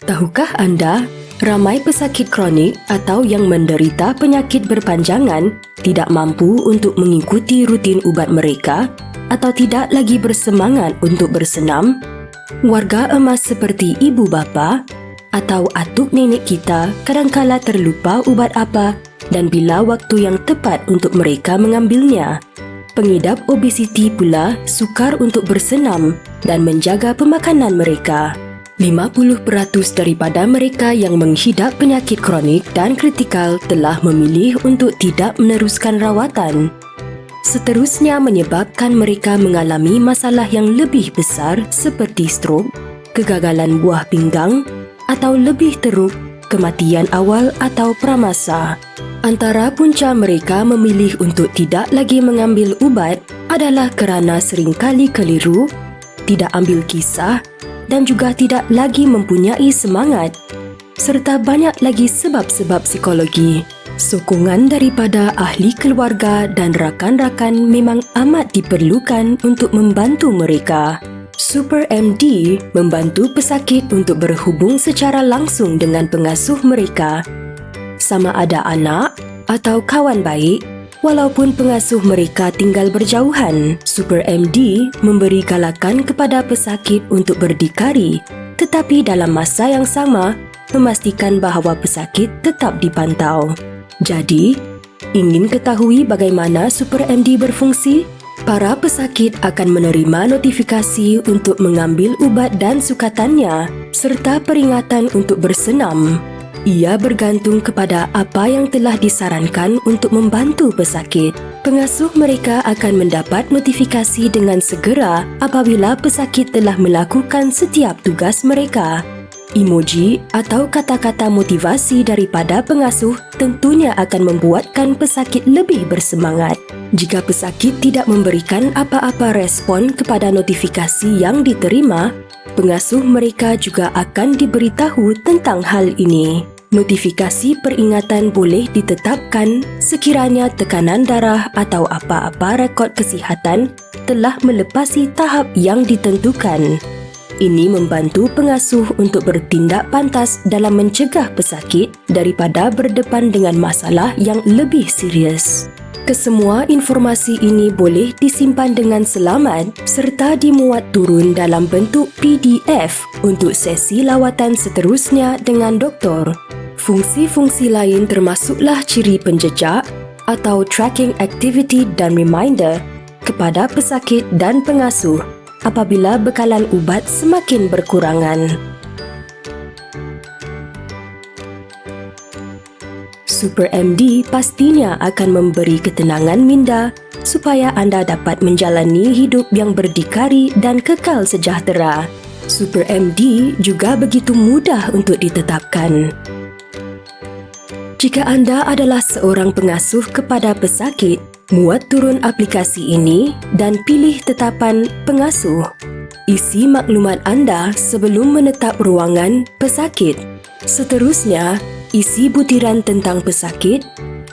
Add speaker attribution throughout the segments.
Speaker 1: Tahukah anda, ramai pesakit kronik atau yang menderita penyakit berpanjangan tidak mampu untuk mengikuti rutin ubat mereka atau tidak lagi bersemangat untuk bersenam? Warga emas seperti ibu bapa atau atuk nenek kita kadangkala terlupa ubat apa dan bila waktu yang tepat untuk mereka mengambilnya. Pengidap obesiti pula sukar untuk bersenam dan menjaga pemakanan mereka. 50% daripada mereka yang menghidap penyakit kronik dan kritikal telah memilih untuk tidak meneruskan rawatan. Seterusnya menyebabkan mereka mengalami masalah yang lebih besar seperti strok, kegagalan buah pinggang atau lebih teruk, kematian awal atau pramasa. Antara punca mereka memilih untuk tidak lagi mengambil ubat adalah kerana seringkali keliru, tidak ambil kisah dan juga tidak lagi mempunyai semangat, serta banyak lagi sebab-sebab psikologi. Sokongan daripada ahli keluarga dan rakan-rakan memang amat diperlukan untuk membantu mereka. Super MD membantu pesakit untuk berhubung secara langsung dengan pengasuh mereka, sama ada anak atau kawan baik, walaupun pengasuh mereka tinggal berjauhan. Super MD memberi galakan kepada pesakit untuk berdikari, tetapi dalam masa yang sama, memastikan bahawa pesakit tetap dipantau. Jadi, ingin ketahui bagaimana Super MD berfungsi? Para pesakit akan menerima notifikasi untuk mengambil ubat dan sukatannya, serta peringatan untuk bersenam. Ia bergantung kepada apa yang telah disarankan untuk membantu pesakit. Pengasuh mereka akan mendapat notifikasi dengan segera apabila pesakit telah melakukan setiap tugas mereka. Emoji atau kata-kata motivasi daripada pengasuh tentunya akan membuatkan pesakit lebih bersemangat. Jika pesakit tidak memberikan apa-apa respon kepada notifikasi yang diterima, pengasuh mereka juga akan diberitahu tentang hal ini. Notifikasi peringatan boleh ditetapkan sekiranya tekanan darah atau apa-apa rekod kesihatan telah melepasi tahap yang ditentukan. Ini membantu pengasuh untuk bertindak pantas dalam mencegah pesakit daripada berdepan dengan masalah yang lebih serius. Kesemua informasi ini boleh disimpan dengan selamat serta dimuat turun dalam bentuk PDF untuk sesi lawatan seterusnya dengan doktor. Fungsi-fungsi lain termasuklah ciri penjejak atau tracking activity dan reminder kepada pesakit dan pengasuh apabila bekalan ubat semakin berkurangan. Super MD pastinya akan memberi ketenangan minda supaya anda dapat menjalani hidup yang berdikari dan kekal sejahtera. Super MD juga begitu mudah untuk ditetapkan. Jika anda adalah seorang pengasuh kepada pesakit, muat turun aplikasi ini dan pilih tetapan pengasuh. Isi maklumat anda sebelum menetap ruangan pesakit. Seterusnya, isi butiran tentang pesakit,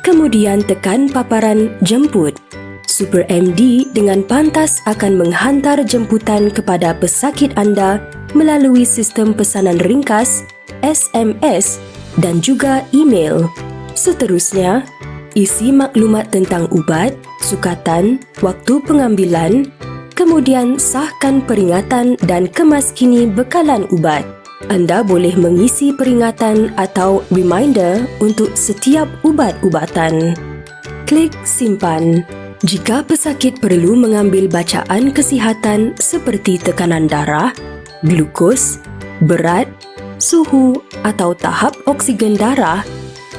Speaker 1: kemudian tekan paparan jemput. Super MD dengan pantas akan menghantar jemputan kepada pesakit anda melalui sistem pesanan ringkas, SMS dan juga email. Seterusnya, isi maklumat tentang ubat, sukatan, waktu pengambilan, kemudian sahkan peringatan dan kemaskini bekalan ubat. Anda boleh mengisi peringatan atau reminder untuk setiap ubat-ubatan. Klik simpan. Jika pesakit perlu mengambil bacaan kesihatan seperti tekanan darah, glukos, berat, suhu atau tahap oksigen darah,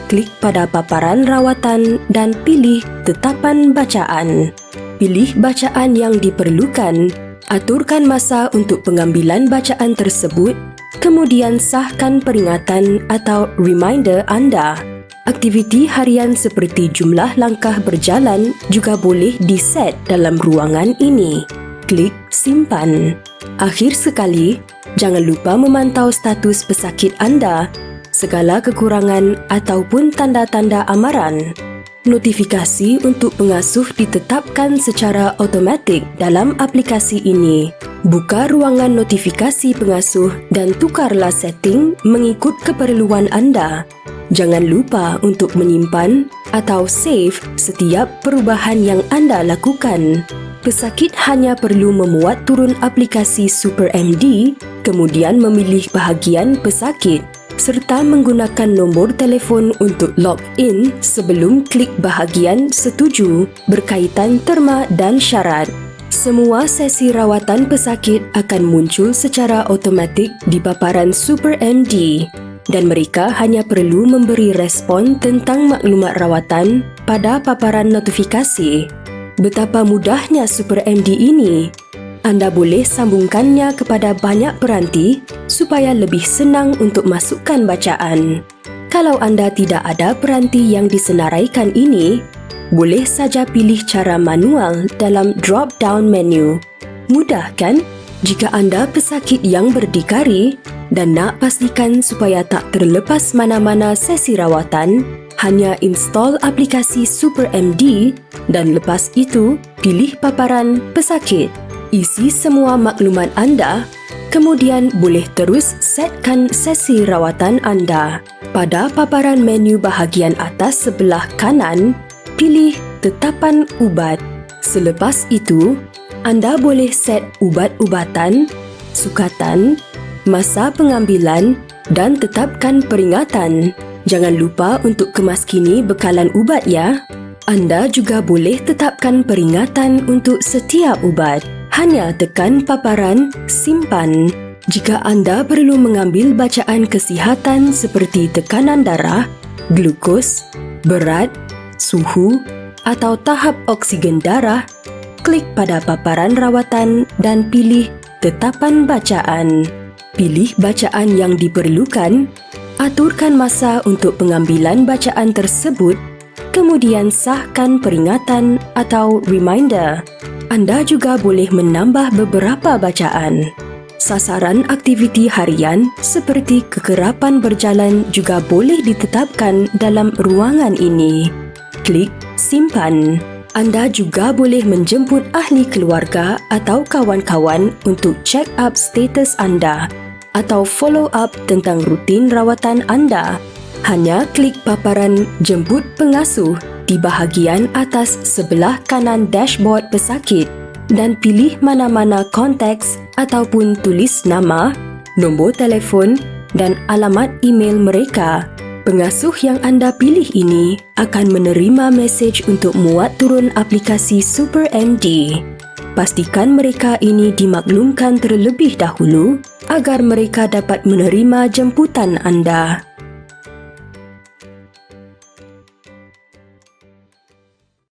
Speaker 1: klik pada paparan rawatan dan pilih tetapan bacaan. Pilih bacaan yang diperlukan, aturkan masa untuk pengambilan bacaan tersebut, kemudian sahkan peringatan atau reminder anda. Aktiviti harian seperti jumlah langkah berjalan juga boleh diset dalam ruangan ini. Klik simpan. Akhir sekali, jangan lupa memantau status pesakit anda, segala kekurangan ataupun tanda-tanda amaran. Notifikasi untuk pengasuh ditetapkan secara automatik dalam aplikasi ini. Buka ruangan notifikasi pengasuh dan tukarlah setting mengikut keperluan anda. Jangan lupa untuk menyimpan atau save setiap perubahan yang anda lakukan. Pesakit hanya perlu memuat turun aplikasi SuperMD, kemudian memilih bahagian pesakit serta menggunakan nombor telefon untuk log in sebelum klik bahagian setuju berkaitan terma dan syarat. Semua sesi rawatan pesakit akan muncul secara automatik di paparan SuperMD dan mereka hanya perlu memberi respon tentang maklumat rawatan pada paparan notifikasi. Betapa mudahnya SuperMD ini! Anda boleh sambungkannya kepada banyak peranti supaya lebih senang untuk masukkan bacaan. Kalau anda tidak ada peranti yang disenaraikan ini, boleh saja pilih cara manual dalam drop-down menu. Mudah kan? Jika anda pesakit yang berdikari dan nak pastikan supaya tak terlepas mana-mana sesi rawatan, hanya install aplikasi SuperMD dan lepas itu pilih paparan pesakit. Isi semua maklumat anda, kemudian boleh terus setkan sesi rawatan anda. Pada paparan menu bahagian atas sebelah kanan, pilih tetapan ubat. Selepas itu, anda boleh set ubat-ubatan, sukatan, masa pengambilan dan tetapkan peringatan. Jangan lupa untuk kemaskini bekalan ubat ya. Anda juga boleh tetapkan peringatan untuk setiap ubat. Hanya tekan paparan simpan. Jika anda perlu mengambil bacaan kesihatan seperti tekanan darah, glukos, berat, suhu atau tahap oksigen darah, klik pada paparan rawatan dan pilih tetapan bacaan. Pilih bacaan yang diperlukan, aturkan masa untuk pengambilan bacaan tersebut, kemudian sahkan peringatan atau reminder. Anda juga boleh menambah beberapa bacaan. Sasaran aktiviti harian seperti kekerapan berjalan juga boleh ditetapkan dalam ruangan ini. Klik simpan. Anda juga boleh menjemput ahli keluarga atau kawan-kawan untuk check up status anda atau follow up tentang rutin rawatan anda. Hanya klik paparan jemput pengasuh di bahagian atas sebelah kanan dashboard pesakit dan pilih mana-mana konteks ataupun tulis nama, nombor telefon dan alamat email mereka. Pengasuh yang anda pilih ini akan menerima mesej untuk muat turun aplikasi SuperMD. Pastikan mereka ini dimaklumkan terlebih dahulu agar mereka dapat menerima jemputan anda.